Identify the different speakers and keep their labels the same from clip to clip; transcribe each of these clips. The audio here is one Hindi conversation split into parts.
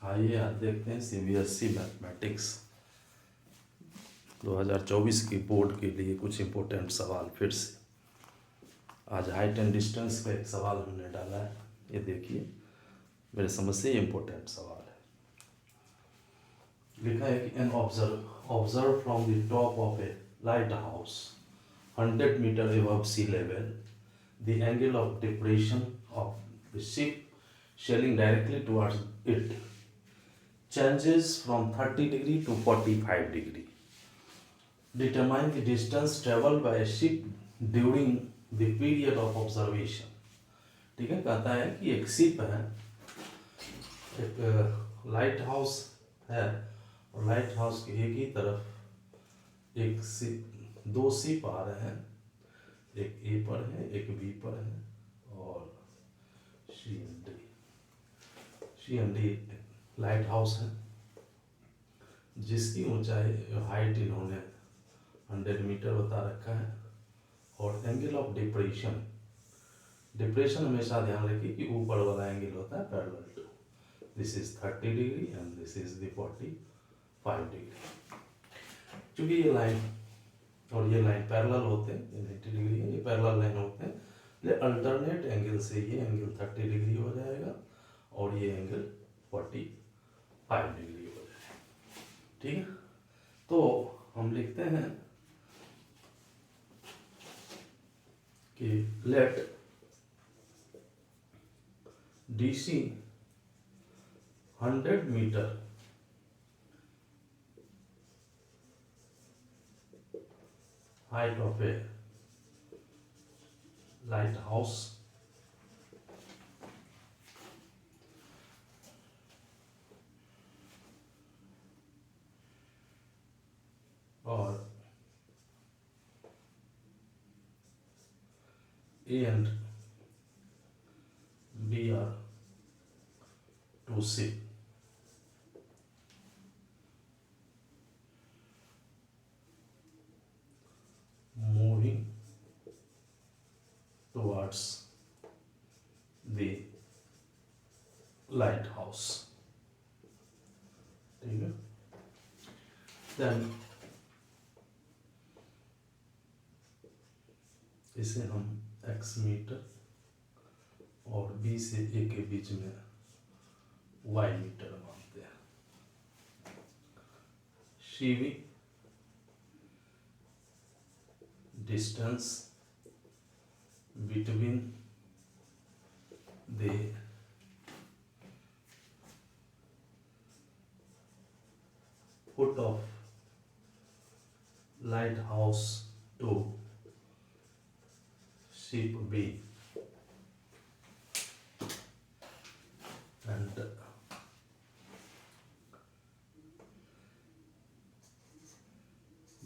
Speaker 1: आइए आज देखते हैं CBSE मैथमेटिक्स 2024 की बोर्ड के लिए कुछ इम्पोर्टेंट सवाल फिर से। आज हाइट एंड डिस्टेंस का एक सवाल हमने डाला है, ये देखिए मेरे समझ से इम्पोर्टेंट सवाल है। लिखा है कि an observe from the top of a lighthouse 100 metre above sea level the angle of depression of the ship sailing directly towards it changes from 30 degree to 45 degree. Determine the distance traveled by a ship during the period of observation. ठीक है, कहता है कि एक शिप है, एक लाइट हाउस है और लाइट हाउस के एक ही तरफ एक शिप, दो शिप आ रहे हैं, एक ए पर है एक बी पर है और सी एंड डी लाइट हाउस है जिसकी ऊंचाई हाइट इन्होंने 100 मीटर बता रखा है और एंगल ऑफ डिप्रेशन हमेशा ध्यान रखिए कि ऊपर वाला एंगल होता है parallel to, this is 30 degree and this is the 45 degree. क्योंकि ये लाइन और ये लाइन पैरेलल होते हैं, ये 90 डिग्री है, ये पैरेलल लाइन होते हैं, ये अल्टरनेट एंगल से ये एंगल 30 डिग्री हो जाएगा और ये एंगल 45 डिग्री हो जाएगा। ठीक है, तो हम लिखते हैं कि let DC 100 metre height of a lighthouse or A and B are two ship moving towards the lighthouse. ठीक है, then इसे हम x मीटर और B से A के बीच में y मीटर मानते हैं। CV distance between the foot of lighthouse to ship B and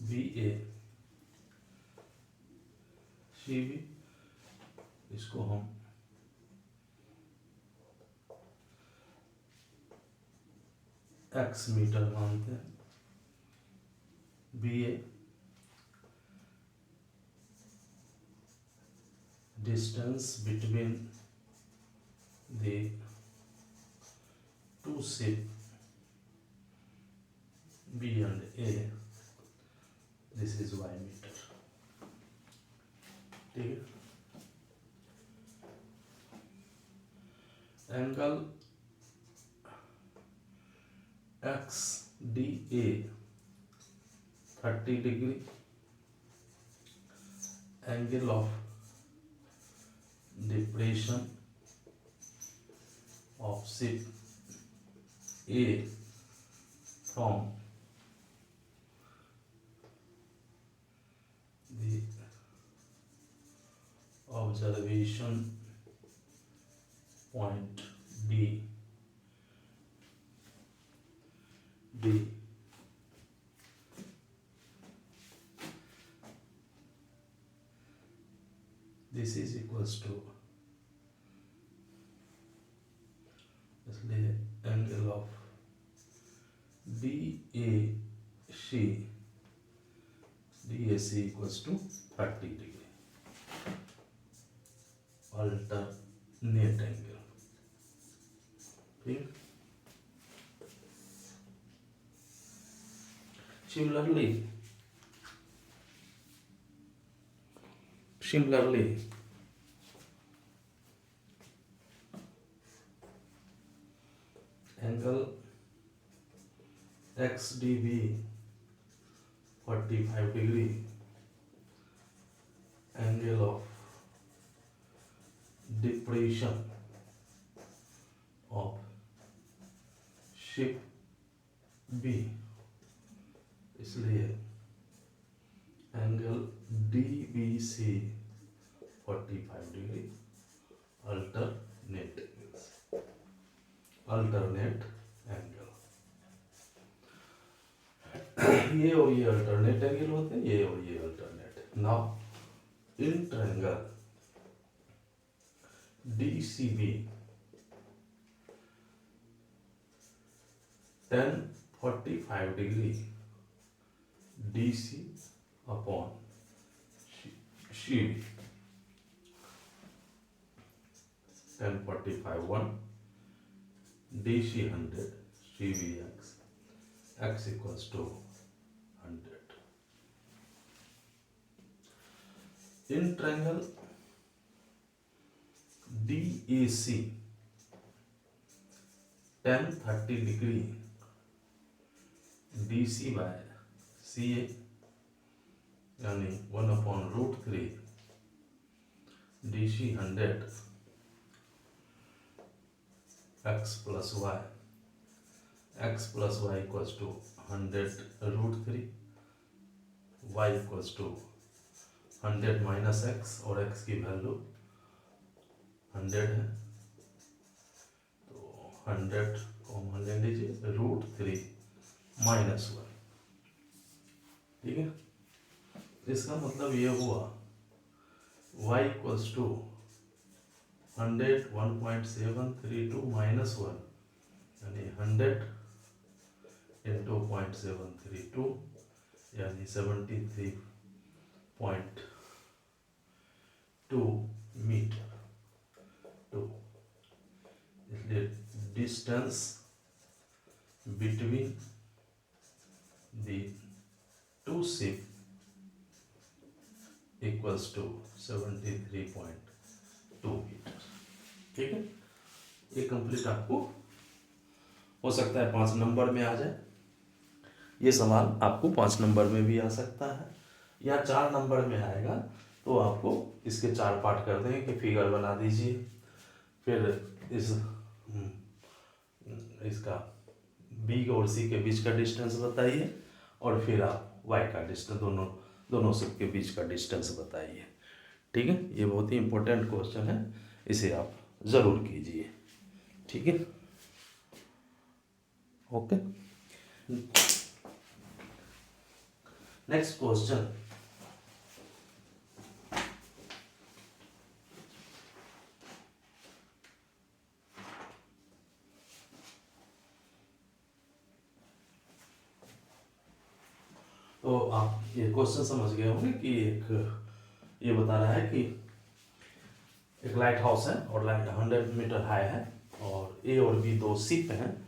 Speaker 1: BA CV, इसको हम x मीटर मानते हैं। BA distance between the two ship B and A, this is y metre. ठीक है, angle XDA 30 degree, angle of depression of ship A from the observation point B this is equals to, इसलिए angle of DAC equals to 30 degree, alternate angle. ठीक, Similarly, angle XDB 45 degree, angle of depression of ship B, इसलिए angle DBC 45 degree alternate angle. ये और ये अल्टरनेट एंगल होते हैं, ये और ये alternate. Now in triangle DCB tan 45 degree DC upon CV, tan 45 1, DC 100, CV x equals to 100। in triangle DAC tan 30 degree DC by CA यानी 1/√3 DC 100 x plus y equals to 100√3, y equals to 100 minus x, और x की वैल्यू 100 है तो 100 कॉमन ले लीजिए, √3 माइनस 1। ठीक है, इसका मतलब ये हुआ y इक्वल्स टू 100 1.732 माइनस 1, यानी 100 इंटू 0.732 यानी 73.2 मीटर। तो इसलिए distance between the two ship equals to 73.2 metre. ठीक है, ये कंप्लीट आपको हो सकता है 5 नंबर में आ जाए। ये सवाल आपको 5 नंबर में भी आ सकता है या 4 नंबर में आएगा, तो आपको इसके 4 पार्ट कर देंगे कि फिगर बना दीजिए, फिर इसका बी और सी के बीच का डिस्टेंस बताइए, और फिर आप वाई का डिस्टेंस दोनों शिप के बीच का डिस्टेंस बताइए। ठीक है, ये बहुत ही इंपॉर्टेंट क्वेश्चन है, इसे आप ज़रूर कीजिए। ठीक है, ओके। नेक्स्ट क्वेश्चन, तो आप ये क्वेश्चन समझ गए होंगे कि ये बता रहा है कि एक लाइट हाउस है और लाइट 100 मीटर हाई है, और ए और बी 2 शिप हैं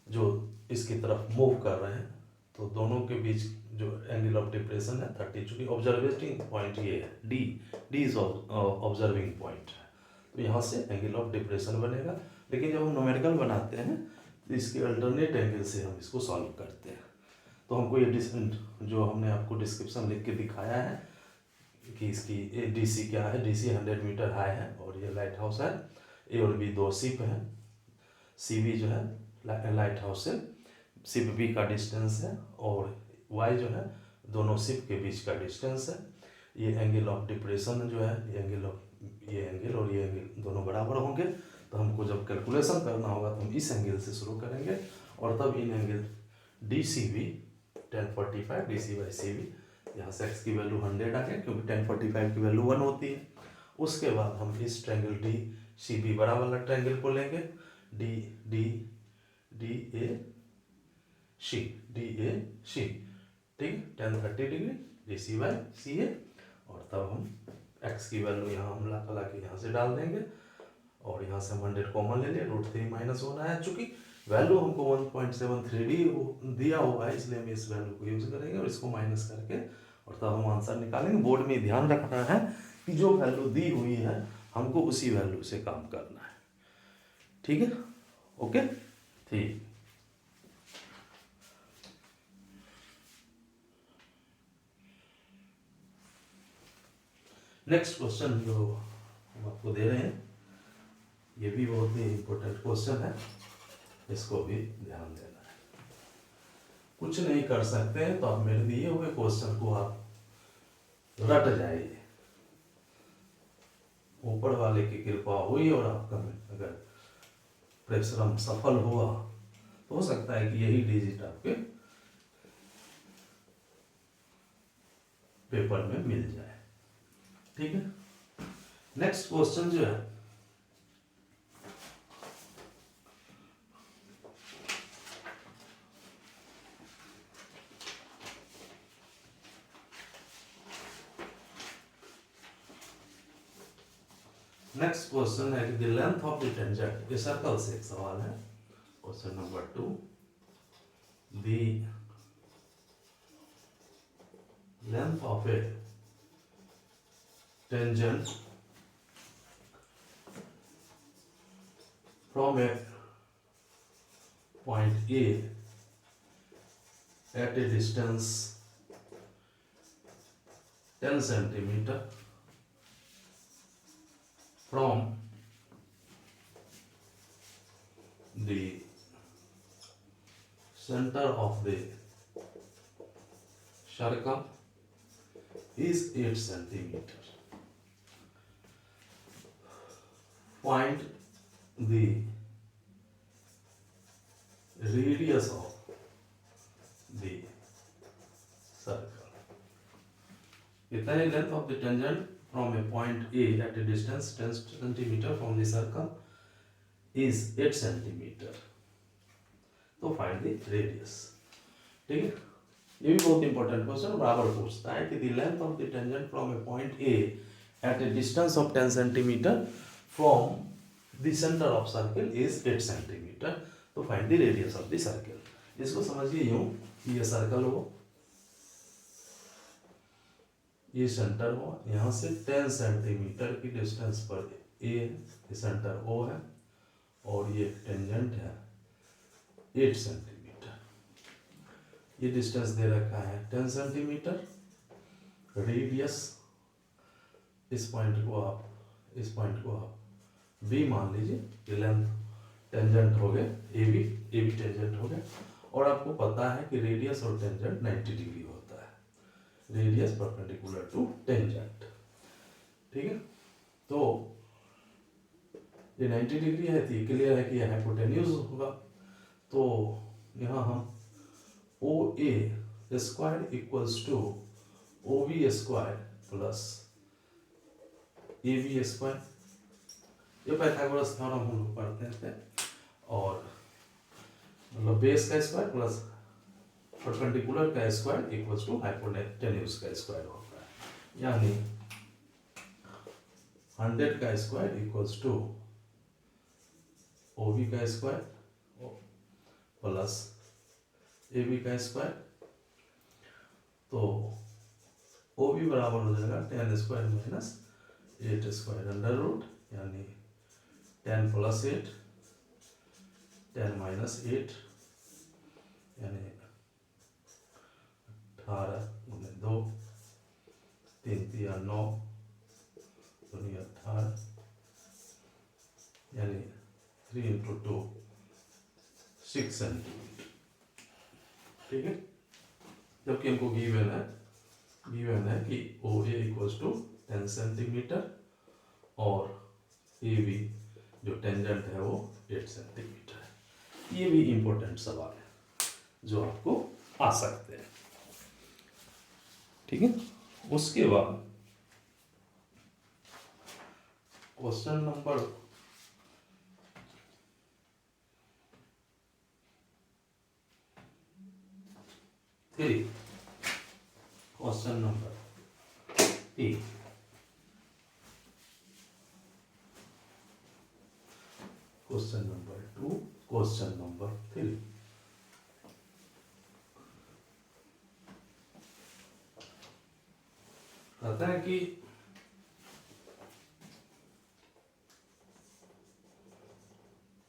Speaker 1: जो इसकी तरफ मूव कर रहे हैं, तो दोनों के बीच जो एंगल ऑफ डिप्रेशन है 30, चूँकि ऑब्जर्वेटिंग पॉइंट ये है डी इज ऑब्जर्विंग पॉइंट है, तो यहाँ से एंगल ऑफ डिप्रेशन बनेगा। लेकिन जब हम न्यूमेरिकल बनाते हैं तो इसके अल्टरनेट एंगल से हम इसको सॉल्व करते हैं। तो हमको ये जो हमने आपको डिस्क्रिप्शन लिख के दिखाया है कि इसकी DC क्या है, DC 100 मीटर हाई है और ये लाइट हाउस है, ए और बी 2 शिप हैं, CV जो है लाइट हाउस से शिप बी का डिस्टेंस है, और वाई जो है दोनों शिप के बीच का डिस्टेंस है। ये एंगल ऑफ डिप्रेशन जो है, ये एंगल और ये एंगल दोनों बराबर होंगे, तो हमको जब कैलकुलेशन करना होगा तो हम इस एंगल से शुरू करेंगे, और तब इन angle DCB tan 45 DC by CV, यहाँ से x की वैल्यू 100 आ गया क्योंकि tan 45 की वैल्यू 1 होती है। उसके बाद हम इस ट्रायंगल DCB बड़ा वाला ट्रायंगल को लेंगे, DAC, ठीक, tan 30 degree DC by CA, और तब हम x की वैल्यू यहाँ हम ला के यहाँ से डाल देंगे, और यहाँ से हम 100 कॉमन ले लिए, √3 माइनस 1 आया। चूँकि वैल्यू हमको 1.73D दिया हुआ है, इसलिए हम इस वैल्यू को यूज करेंगे और इसको माइनस करके और तब हम आंसर निकालेंगे। बोर्ड में ध्यान रखना है कि जो वैल्यू दी हुई है हमको उसी वैल्यू से काम करना है, ठीक है, ओके, ठीक। नेक्स्ट क्वेश्चन जो हम आपको दे रहे हैं, ये भी बहुत ही इंपॉर्टेंट क्वेश्चन है, इसको भी ध्यान देना है। कुछ नहीं कर सकते हैं तो आप मेरे दिए हुए क्वेश्चन को आप रट जाइए, ऊपर वाले की कृपा हुई और आपका अगर परिश्रम सफल हुआ तो हो सकता है कि यही डिजिट आपके पेपर में मिल जाए, ठीक है। नेक्स्ट क्वेश्चन जो है, नेक्स्ट क्वेश्चन है कि the length of the tangent, ये सर्कल से एक सवाल है। Question number 2, the length of a tangent from a point A at a distance 10 centimeter from the center of the circle is 8 centimeter. Find the radius of the circle. इतना ही length of the tangent from a point A at a distance 10 centimeter from the circle is 8 centimeter. तो find the radius, ठीक है। ये भी बहुत इंपॉर्टेंट क्वेश्चन बराबर पूछता है कि the length of the tangent from a point A at a distance of 10 centimeter from the center of circle is 8 centimeter. तो find the radius of the circle. इसको समझिए यूं कि ये सर्कल हो, ये सेंटर हो, यहाँ से 10 सेंटीमीटर की डिस्टेंस पर ए ये सेंटर ओ है और ये टेंजेंट है 8 सेंटीमीटर। ये डिस्टेंस दे रखा है 10 सेंटीमीटर। रेडियस इस पॉइंट को आप बी मान लीजिए कि लेंथ टेंजेंट हो गए ए बी टेंजेंट हो गए और आपको पता है कि रेडियस और टेंजेंट 90 डिग्री होता है, रेडियस परपेंडिकुलर टू टेंजेंट, ठीक है। तो ये 90 डिग्री है तो ये क्लियर है कि यह हाइपोटेन्यूज होगा। तो यहाँ हम O A square equals to O B square plus A B square, ये पाइथागोरस थ्योरम हम लोग पढ़ते थे, और मतलब बेस का स्क्वायर प्लस परपेंडिकुलर का स्क्वायर इक्वल्स टू हाइपोटेन्यूज का स्क्वायर होता है, यानी 100 का square equals to O B का स्क्वायर प्लस ए बी का स्क्वायर। तो ओ बी बराबर हो जाएगा 10 square minus 8 square under root, यानी 10 प्लस 8 10 माइनस 8 यानी 18 गुने 2 3 तिया 9 दूनी 18 यानी 3 इंटू 2 6 सेंटीमीटर, ठीक है। जबकि हमको गिवन है कि ओ ए इक्वल्स टू 10 सेंटीमीटर और ए बी जो टेंजेंट है वो 8 सेंटीमीटर है। ये भी इंपॉर्टेंट सवाल है जो आपको आ सकते हैं, ठीक है। उसके बाद question number 3, question number 3, question number 2, question number 3। कहते हैं कि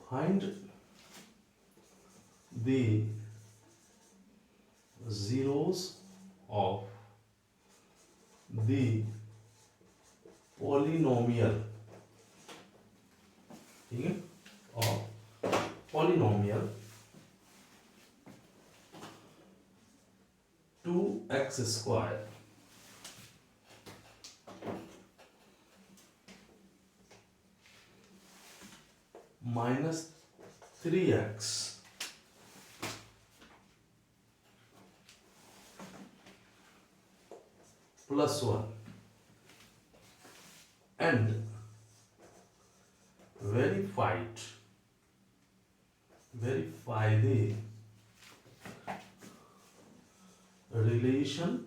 Speaker 1: find the zeros of the polynomial, ठीक है, और polynomial 2x square minus 3x plus 1 and verify the relationship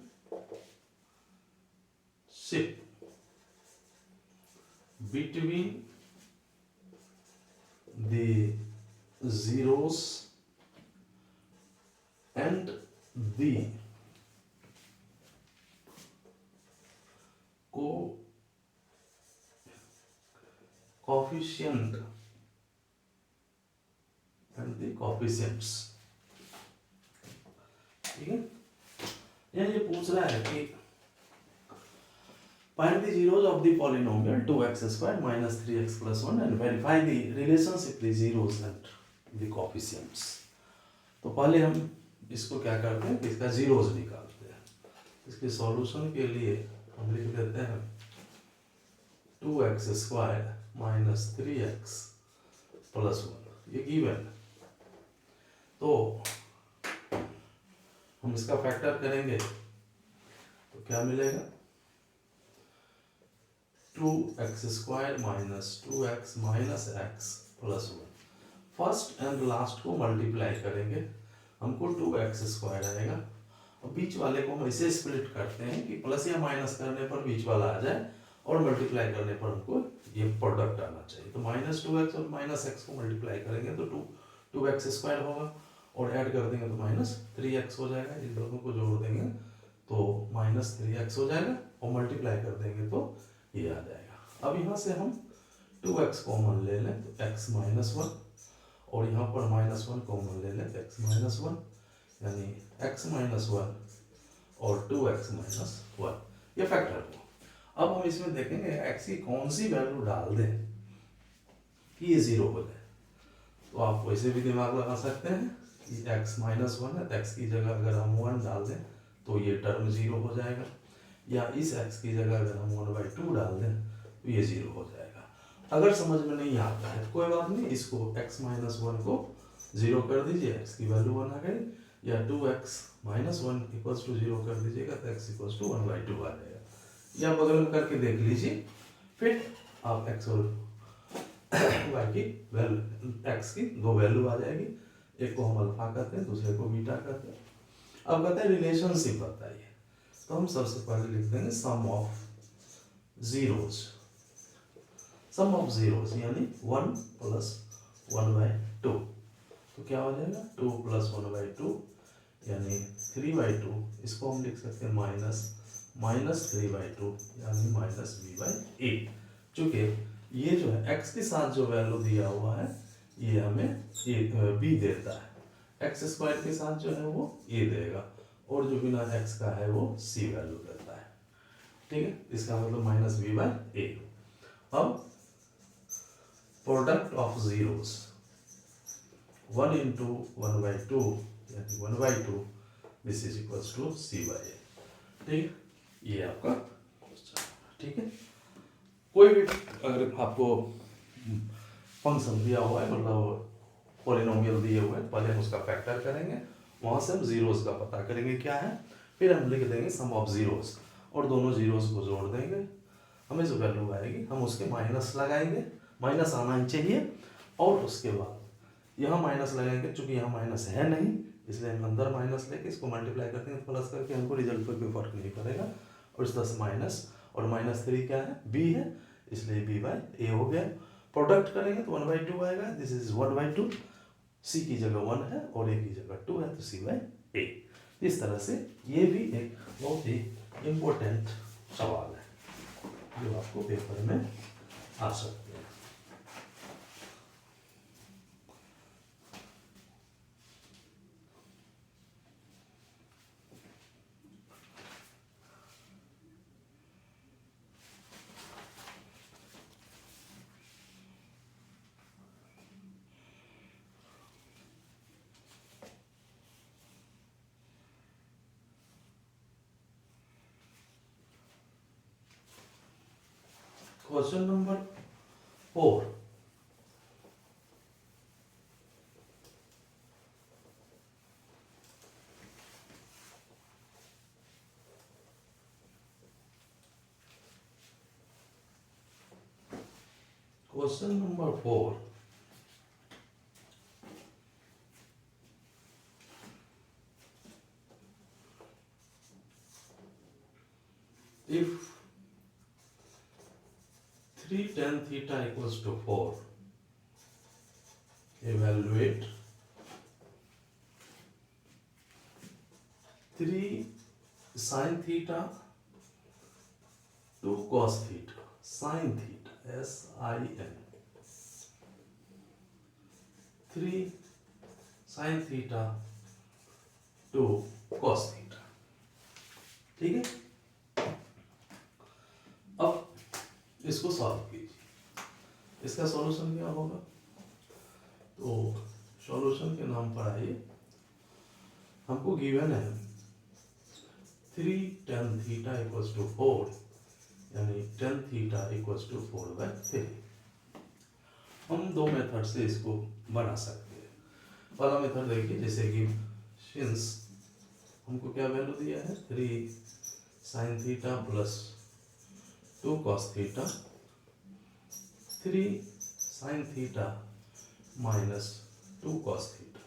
Speaker 1: between the zeros and the coefficient and the coefficients, ठीक है। ये पूछ रहा है कि find the zeros of the polynomial 2x squared minus 3x plus 1 and verify the relationship the zeros and the coefficients। तो पहले हम इसको क्या करते हैं कि इसका जीरोस निकालते हैं। इसके सॉल्यूशन के लिए हम लिख देते हैं 2x square minus 3x plus 1, ये गिवन। तो हम इसका फैक्टर करेंगे तो क्या मिलेगा, 2x square minus 2x minus x plus 1। First and last को मल्टीप्लाई करेंगे, हमको 2x स्क्वायर आएगा। और बीच वाले को हम ऐसे स्प्लिट करते हैं कि प्लस या माइनस करने पर बीच वाला आ जाए और मल्टीप्लाई करने पर हमको ये प्रोडक्ट आना चाहिए। तो माइनस 2x और माइनस x को मल्टीप्लाई करेंगे तो 2x स्क्वायर होगा और ऐड कर देंगे तो माइनस 3x हो जाएगा। इन दोनों को जोड़ देंगे तो माइनस 3x हो जाएगा और मल्टीप्लाई कर देंगे तो ये आ जाएगा। अब यहाँ से हम 2x कॉमन ले लें तो x माइनस 1 और यहाँ पर माइनस 1 कॉमन ले लें तो x माइनस 1, यानी x माइनस 1 और 2x माइनस 1, ये फैक्टर हो। अब हम इसमें देखेंगे x की कौन सी वैल्यू डाल दें कि ये जीरो हो जाए। तो आप वैसे भी दिमाग लगा सकते हैं कि x माइनस 1 है तो x की जगह अगर हम 1 डाल दें तो ये टर्म जीरो हो जाएगा, या इस x की जगह अगर हम 1/2 डाल दें तो ये जीरो हो जाएगा। अगर समझ में नहीं आता है कोई बात नहीं, इसको x माइनस 1 को जीरो कर दीजिए, x की वैल्यू 1 आ गई, या 2x minus 1 equals to zero कर दीजिएगा तो x इक्वल्स टू 1/2 आ जाएगा। या बगल में करके देख लीजिए, फिर आप x और y की वैल्यू, x की दो वैल्यू आ जाएगी, एक को हम अल्फा कहते हैं दूसरे को बीटा कहते हैं। अब कहते हैं रिलेशनशिप बताइए, तो हम सबसे पहले लिख देंगे sum of zeros. Sum of zeros यानी 1 प्लस 1/2, तो क्या हो जाएगा 2 प्लस 1/2 यानी 3/2। इसको हम लिख सकते हैं माइनस 3/2 यानी माइनस b/8। चूंकि ये जो है x के साथ जो वैल्यू दिया हुआ है ये हमें b देता है, x स्क्वायर के साथ जो है वो a देगा और जो बिना x का है वो c वैल्यू देता है, ठीक है। इसका मतलब माइनस b/8। अब प्रोडक्ट ऑफ जीरोस 1 into 1/2 यानी 1/2, this is equals to c/a, ठीक, ये आपका ठीक है। कोई भी अगर आपको फंक्शन दिया हुआ है, मतलब पॉलिनोमियल दिए हुए हैं, पहले हम उसका फैक्टर करेंगे, वहाँ से हम जीरोस का पता करेंगे क्या है, फिर हम लिख देंगे सम ऑफ जीरोस और दोनों जीरोस को जोड़ देंगे, हमें जो वैल्यू आएगी हम उसके माइनस लगाएंगे, माइनस आना ही चाहिए, और उसके बाद यहाँ माइनस लगाएंगे, चूंकि यहाँ माइनस है नहीं इसलिए हम अंदर माइनस लेके इसको मल्टीप्लाई करते हैं प्लस करके, हमको रिजल्ट पर कोई फर्क नहीं पड़ेगा। और इस तरह से माइनस और -3 क्या है b है, इसलिए b/a हो गया। प्रोडक्ट करेंगे तो 1/2 आएगा, दिस इज 1/2। सी की जगह 1 है और ए की जगह 2 है, तो सी बाय ए। इस तरह से ये भी एक बहुत ही इम्पोर्टेंट सवाल है जो आपको पेपर में आ सकते हैं। Question number 4, question number 4, if 3 tan theta equals to 4, evaluate 3 sin theta 2 cos theta, sin theta, sin, 3 sin theta 2 cos theta। ठीक है, अब इसको सॉल्व कीजिए। इसका सॉल्यूशन क्या होगा? तो सॉल्यूशन के नाम पर आइए, हमको गिवन है 3 tan theta इक्वल्स टू 4, यानी tan theta इक्वल्स टू 4/3। हम दो मेथड से इसको बना सकते हैं। पहला मेथड देखिए, जैसे कि सिंस हमको क्या वैल्यू दिया है 3 sin theta plus 2 cos theta, 3 sin theta minus 2 cos theta.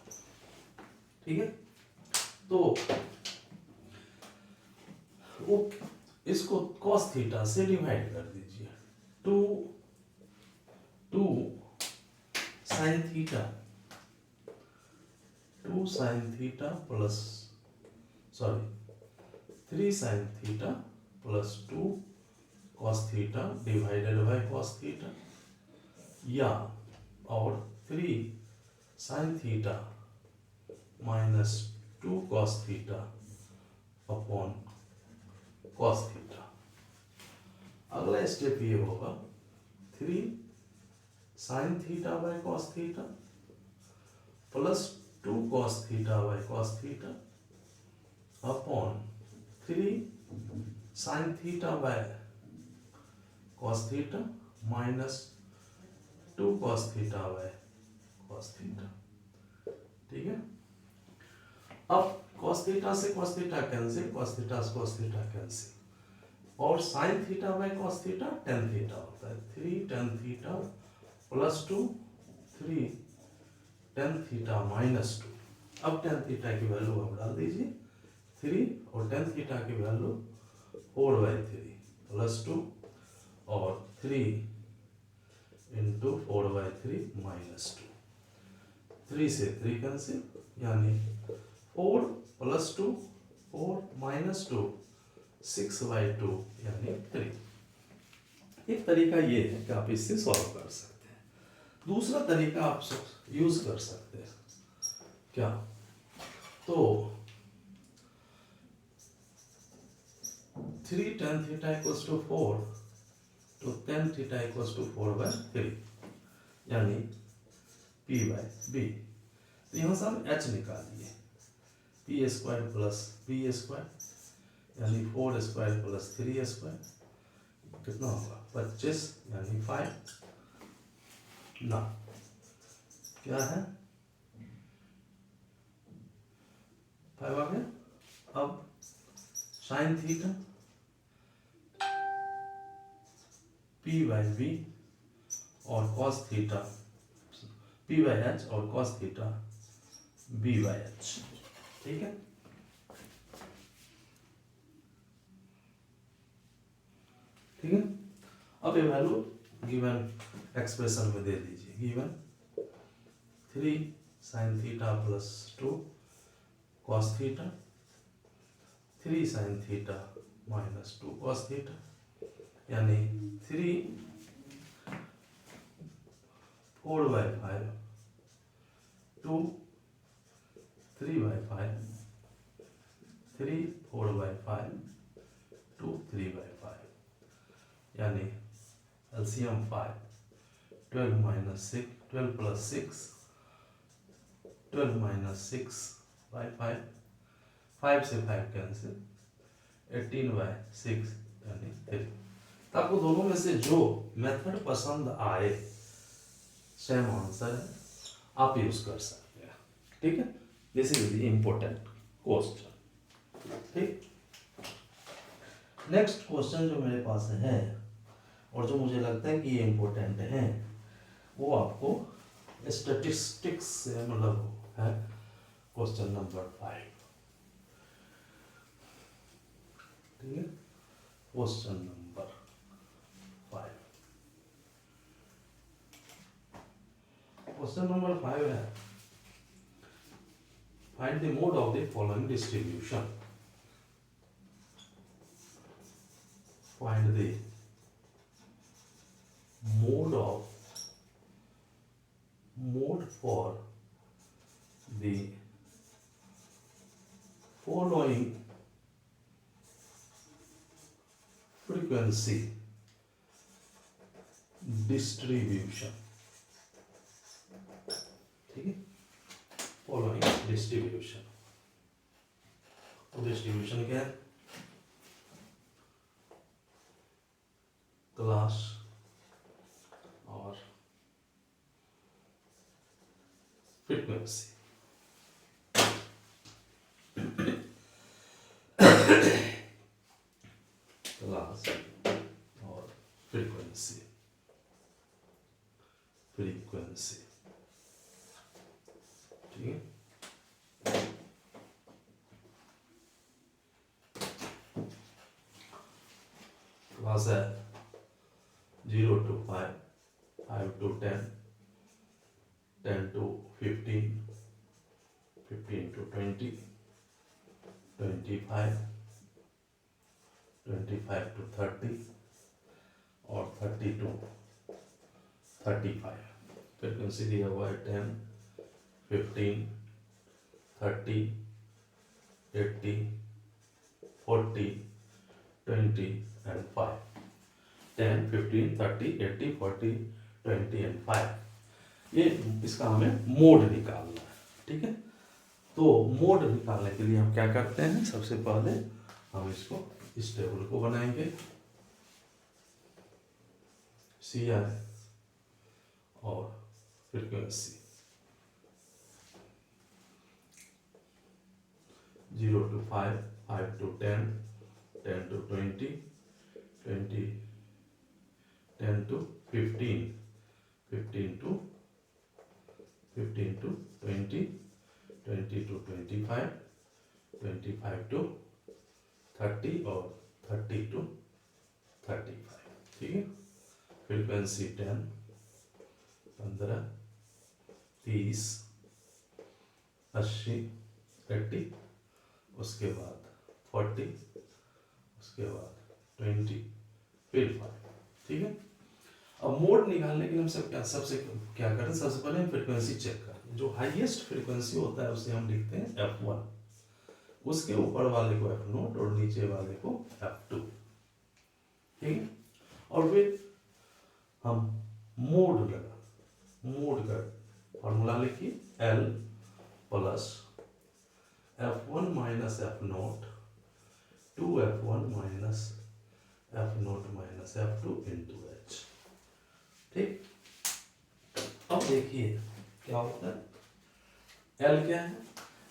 Speaker 1: ठीक है, तो वो इसको cos थीटा से डिवाइड कर दीजिए। 2 sin theta, 2 sin theta plus 3 sin theta plus 2 cos theta divided by cos theta, या और 3 sin theta minus 2 cos theta upon cos theta. अगला स्टेप ये होगा 3 sin theta by cos theta plus 2 cos theta by cos theta upon 3 sin theta by cos theta minus 2 cos theta by cos theta. ठीक है, अब cos थीटा से cos theta cancel, cos theta से cos थीटा कैंसिल, और sin theta by cos theta tan theta होता है। 3 tan theta plus 2 3 tan theta minus 2। अब tan थीटा की वैल्यू आप डाल दीजिए 3 और tan थीटा की वैल्यू 4/3 प्लस 2 और 3 इंटू 4/3 माइनस 2। 3 से 3 कैंसिल, यानी 4 प्लस 2 4 माइनस 2 6/2 यानी 3। एक तरीका ये है कि आप इससे सॉल्व कर सकते हैं। दूसरा तरीका आप यूज कर सकते हैं क्या? तो 3 tan थीटा इक्वल्स टू 4, तो tan थीटा इक्वल्स टू 4/3 यानी p/b। तो यहाँ से हम h निकालिए, p square plus b square यानी 4 स्क्वायर प्लस 3 स्क्वायर कितना होगा 25 यानी 5 ना क्या है 5 आ गया। अब साइन थीटा p/b और cos थीटा p/h और cos थीटा b/h। ठीक है, ठीक है। अब ये वैल्यू गिवन एक्सप्रेशन में दे दीजिए। Given 3 sine theta plus 2 cos theta, 3 sine theta minus 2 cos theta, यानी 4/5 2 3/5 3 4/5 2 3/5, यानी एलसीएम 5 12 minus 6 12 plus 6 12 minus 6/5 5 से 5 कैंसिल 18/6 यानी 3। तो आपको दोनों में से जो मेथड पसंद आए सेम आंसर है, आप यूज कर सकते हैं। ठीक है, this is the important question. ठीक, नेक्स्ट क्वेश्चन जो मेरे पास है और जो मुझे लगता है कि ये इम्पोर्टेंट है, वो आपको स्टैटिस्टिक्स से मतलब है क्वेश्चन नंबर 5। ठीक है, क्वेश्चन नंबर 5, क्वेश्चन नंबर 5 है find the mode of the following distribution. Find the mode for the following frequency distribution। ठीक है, following distribution, तो डिस्ट्रीब्यूशन क्या है? क्लास और फ्रीक्वेंसी। क्लास और फ्रीक्वेंसी, फ्रीक्वेंसी। ठीक है, क्लास है 0 to 5 5 to 10 10 to 15 15 to 20 25 25 to 30 और 30 to 35। फ्रीक्वेंसी दिया हुआ है 10 15 30 80 40 20 and 5। 10 15 30 80 40 20 and 5, ये इसका हमें मोड निकालना है। ठीक है, तो मोड निकालने के लिए हम क्या करते हैं, सबसे पहले हम इसको इस टेबल को बनाएंगे, CI और frequency 0 to 5 5 to 10 10 to 20 20 10 to 15 15 to 20 20 to 25 25 to 30 और 30 to 35। ठीक है, फ्रीक्वेंसी 10 15 30 80 80, उसके बाद 40, उसके बाद 20 फिर 5। ठीक है, अब मोड निकालने के लिए हम सबसे क्या करें, सबसे पहले हम फ्रीक्वेंसी चेक करें। जो हाईएस्ट फ्रीक्वेंसी होता है उसे हम लिखते हैं F1, उसके ऊपर वाले को F0 और नीचे वाले को F2। ठीक है, और फिर हम मोड का फॉर्मूला लिखिए, L plus F1 minus F0 2F1 minus F0 minus F2 into H। ठीक, अब देखिए क्या होता है, L क्या है,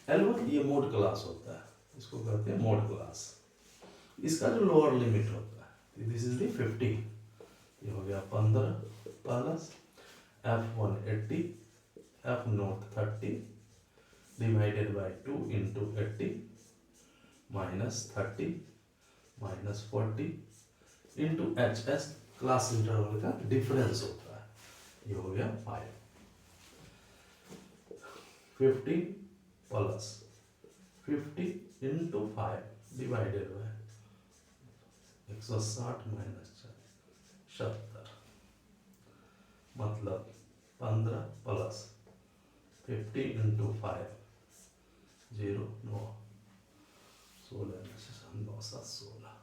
Speaker 1: L1 ये मोड क्लास होता है, इसको कहते हैं मोड क्लास। इसका जो लोअर लिमिट होता है, दिस इज द 15, ये हो गया 15 plus F1 80 F0 30 divided by 2 into 80 minus 30 minus 40 into HS class interval का डिफरेंस होता है, ये हो गया 5। 50 plus 50 into 5 divided by 160 minus 70, मतलब 15 प्लस 50 इंटू 5 0 9 16 में से 9 7 16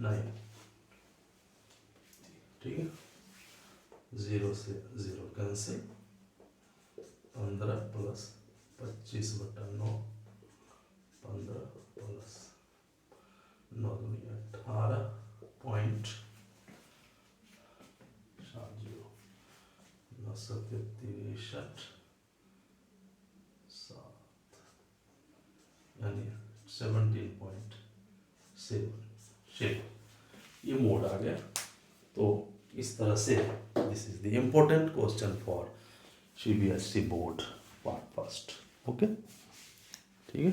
Speaker 1: 9, ठीक है। 0 से 0 कैंसिल, 15 प्लस 25 बटा 9, 15 प्लस 9 दूनी 18.70, 963 यानी 17.7 ये मोड आ गया। तो इस तरह से this is the important question for CBSE board part first. Okay, ठीक है।